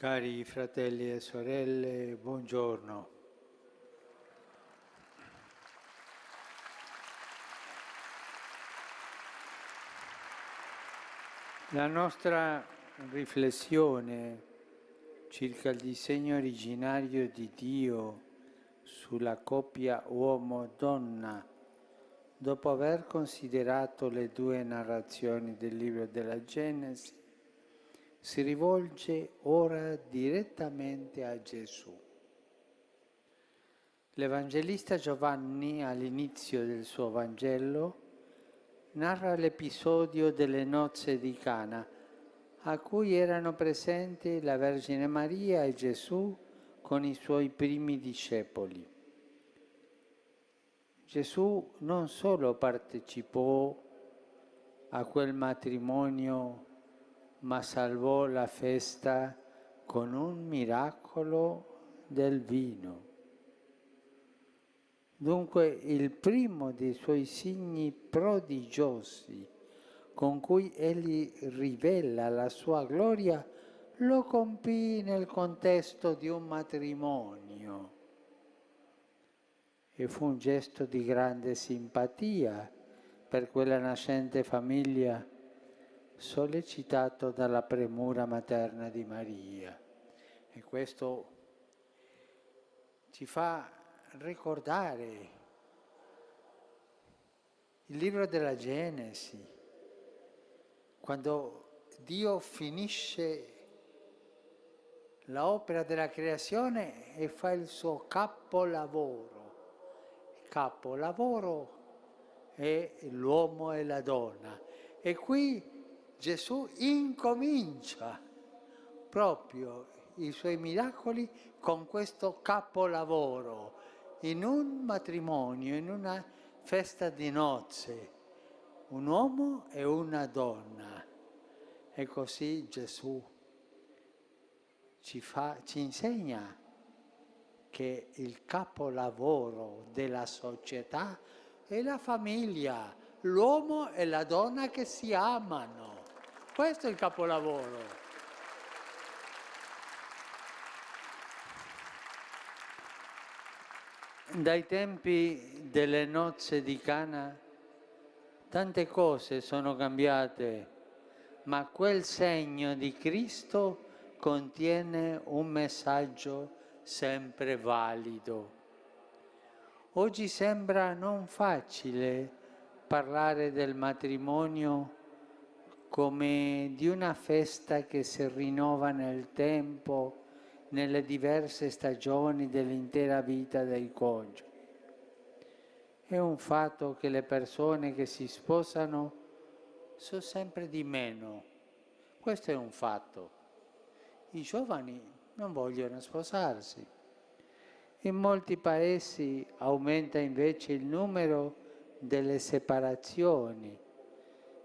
Cari fratelli e sorelle, buongiorno. La nostra riflessione circa il disegno originario di Dio sulla coppia uomo-donna, dopo aver considerato le due narrazioni del libro della Genesi, si rivolge ora direttamente a Gesù. L'Evangelista Giovanni, all'inizio del suo Vangelo, narra l'episodio delle nozze di Cana, a cui erano presenti la Vergine Maria e Gesù con i suoi primi discepoli. Gesù non solo partecipò a quel matrimonio, ma salvò la festa con un miracolo del vino. Dunque il primo dei suoi segni prodigiosi con cui egli rivela la sua gloria lo compì nel contesto di un matrimonio e fu un gesto di grande simpatia per quella nascente famiglia, sollecitato dalla premura materna di Maria. E questo ci fa ricordare il libro della Genesi, quando Dio finisce l'opera della creazione e fa il suo capolavoro. Il capolavoro è l'uomo e la donna. E qui Gesù incomincia proprio i suoi miracoli con questo capolavoro, in un matrimonio, in una festa di nozze, un uomo e una donna. E così Gesù ci insegna che il capolavoro della società è la famiglia, l'uomo e la donna che si amano. Questo è il capolavoro. Dai tempi delle nozze di Cana tante cose sono cambiate, ma quel segno di Cristo contiene un messaggio sempre valido. Oggi sembra non facile parlare del matrimonio come di una festa che si rinnova nel tempo, nelle diverse stagioni dell'intera vita dei coniugi. È un fatto che le persone che si sposano sono sempre di meno. Questo è un fatto. I giovani non vogliono sposarsi. In molti paesi aumenta invece il numero delle separazioni,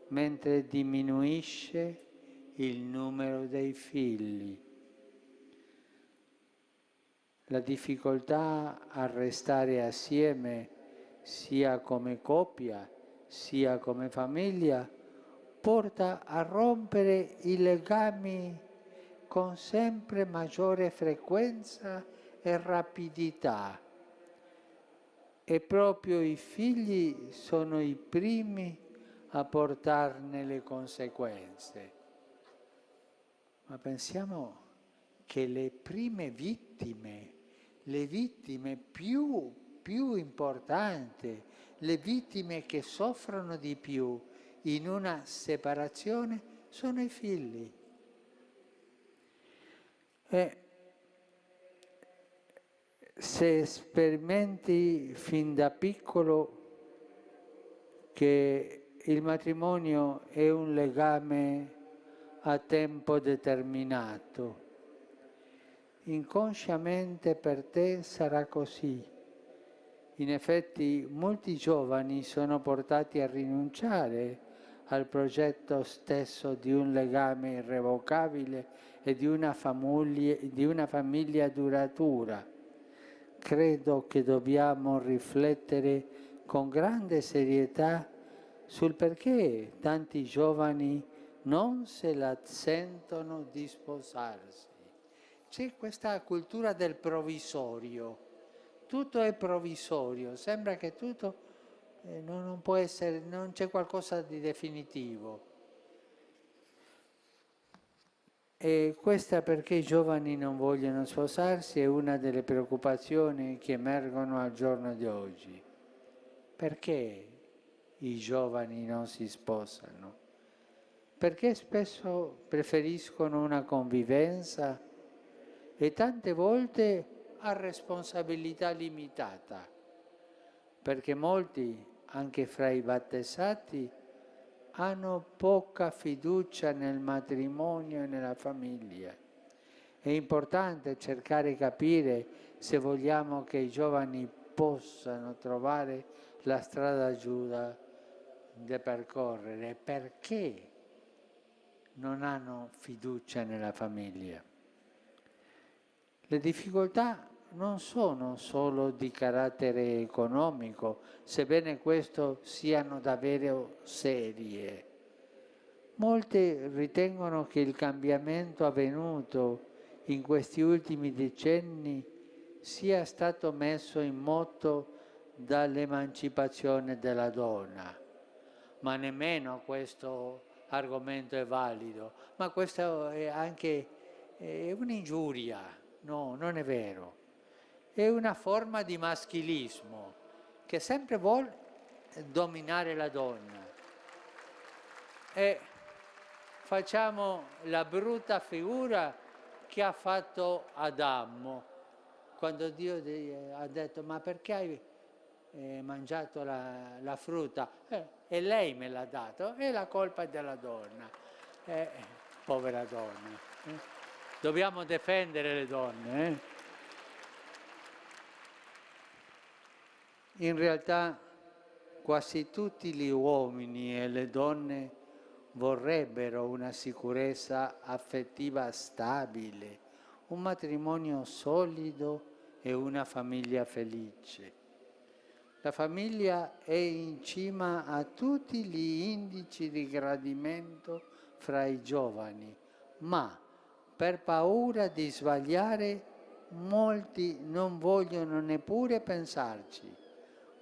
mentre diminuisce il numero dei figli. La difficoltà a restare assieme, sia come coppia, sia come famiglia, porta a rompere i legami con sempre maggiore frequenza e rapidità. E proprio i figli sono i primi a portarne le conseguenze. Ma pensiamo che le prime vittime, le vittime più importanti, le vittime che soffrono di più in una separazione sono i figli. E se sperimenti fin da piccolo che il matrimonio è un legame a tempo determinato, inconsciamente per te sarà così. In effetti molti giovani sono portati a rinunciare al progetto stesso di un legame irrevocabile e di una famiglia duratura. Credo che dobbiamo riflettere con grande serietà sul perché tanti giovani non se la sentono di sposarsi c'è questa cultura del provvisorio, tutto è provvisorio, sembra che tutto non può essere, non c'è qualcosa di definitivo. E questa perché i giovani non vogliono sposarsi è una delle preoccupazioni che emergono al giorno di oggi. Perché i giovani non si sposano? Perché spesso preferiscono una convivenza e tante volte a responsabilità limitata, perché molti, anche fra i battezzati, hanno poca fiducia nel matrimonio e nella famiglia. È importante cercare di capire se vogliamo che i giovani possano trovare la strada giusta da percorrere, perché non hanno fiducia nella famiglia. Le difficoltà non sono solo di carattere economico, sebbene questo siano davvero serie. Molti ritengono che il cambiamento avvenuto in questi ultimi decenni sia stato messo in moto dall'emancipazione della donna, ma nemmeno questo argomento è valido, ma questo è anche un'ingiuria, no, non è vero, è una forma di maschilismo che sempre vuole dominare la donna. E facciamo la brutta figura che ha fatto Adamo, quando Dio ha detto: ma perché hai mangiato la frutta? E lei me l'ha dato, e la colpa è della donna. Povera donna. Dobbiamo difendere le donne. In realtà quasi tutti gli uomini e le donne vorrebbero una sicurezza affettiva stabile, un matrimonio solido e una famiglia felice. La famiglia è in cima a tutti gli indici di gradimento fra i giovani, ma per paura di sbagliare molti non vogliono neppure pensarci.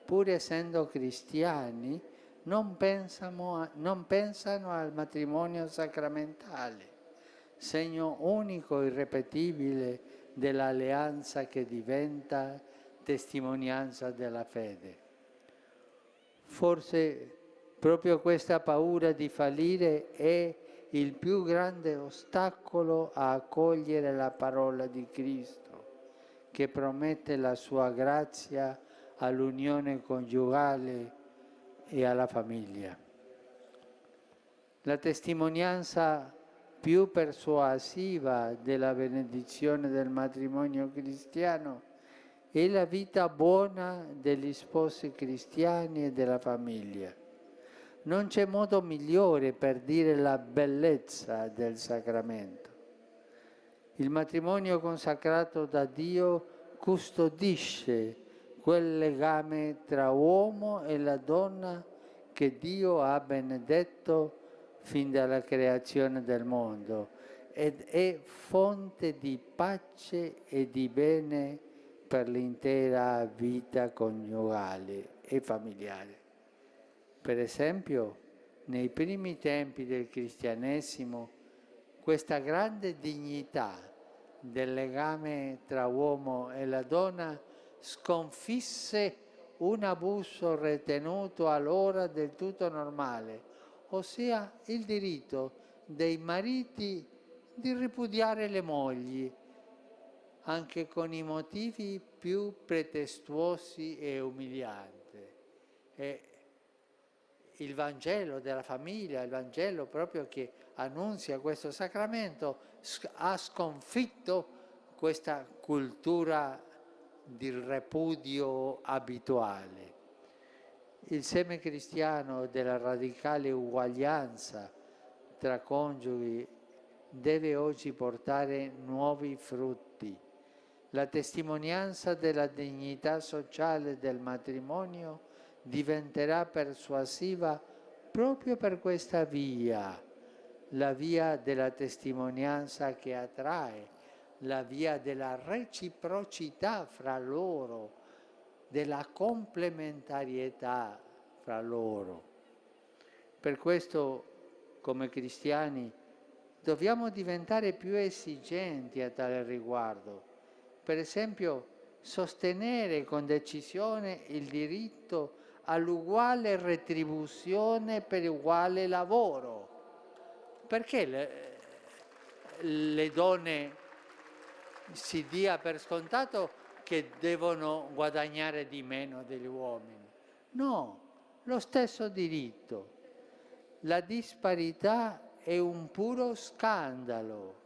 Pur essendo cristiani, non pensano al matrimonio sacramentale, segno unico e irripetibile dell'alleanza che diventa testimonianza della fede. Forse proprio questa paura di fallire è il più grande ostacolo a accogliere la parola di Cristo, che promette la sua grazia all'unione coniugale e alla famiglia. La testimonianza più persuasiva della benedizione del matrimonio cristiano è la vita buona degli sposi cristiani e della famiglia. Non c'è modo migliore per dire la bellezza del sacramento. Il matrimonio consacrato da Dio custodisce quel legame tra uomo e la donna che Dio ha benedetto fin dalla creazione del mondo ed è fonte di pace e di bene per l'intera vita coniugale e familiare. Per esempio, nei primi tempi del cristianesimo, questa grande dignità del legame tra uomo e la donna sconfisse un abuso ritenuto allora del tutto normale, ossia il diritto dei mariti di ripudiare le mogli, anche con i motivi più pretestuosi e umilianti. E il Vangelo della famiglia, il Vangelo proprio che annunzia questo sacramento, ha sconfitto questa cultura di repudio abituale. Il seme cristiano della radicale uguaglianza tra coniugi deve oggi portare nuovi frutti. La testimonianza della dignità sociale del matrimonio diventerà persuasiva proprio per questa via, la via della testimonianza che attrae la via della reciprocità fra loro, della complementarietà fra loro. Per questo, come cristiani, dobbiamo diventare più esigenti a tale riguardo. Per esempio, sostenere con decisione il diritto all'uguale retribuzione per uguale lavoro. Perché le donne si dia per scontato che devono guadagnare di meno degli uomini? No, lo stesso diritto. La disparità è un puro scandalo.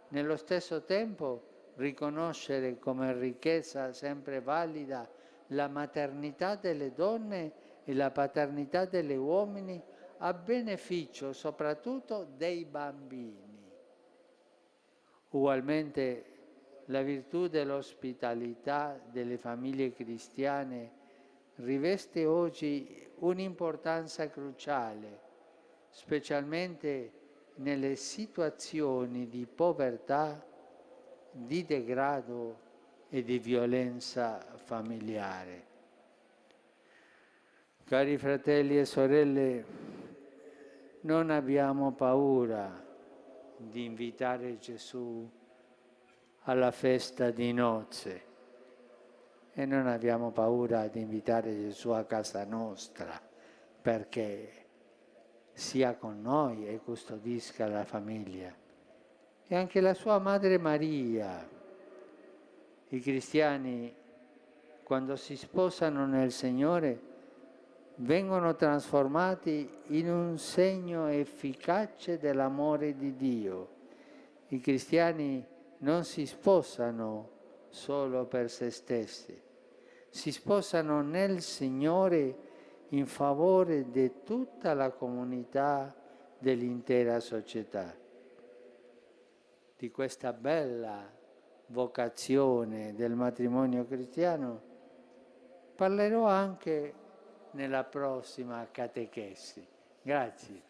Nello stesso tempo riconoscere come ricchezza sempre valida la maternità delle donne e la paternità degli uomini a beneficio soprattutto dei bambini. Ugualmente la virtù dell'ospitalità delle famiglie cristiane riveste oggi un'importanza cruciale, specialmente nelle situazioni di povertà, di degrado e di violenza familiare. Cari fratelli e sorelle, non abbiamo paura di invitare Gesù alla festa di nozze e non abbiamo paura di invitare Gesù a casa nostra perché sia con noi e custodisca la famiglia. E anche la sua Madre Maria. I cristiani, quando si sposano nel Signore, vengono trasformati in un segno efficace dell'amore di Dio. I cristiani non si sposano solo per se stessi, si sposano nel Signore in favore di tutta la comunità, dell'intera società. Di questa bella vocazione del matrimonio cristiano parlerò anche nella prossima catechesi. Grazie.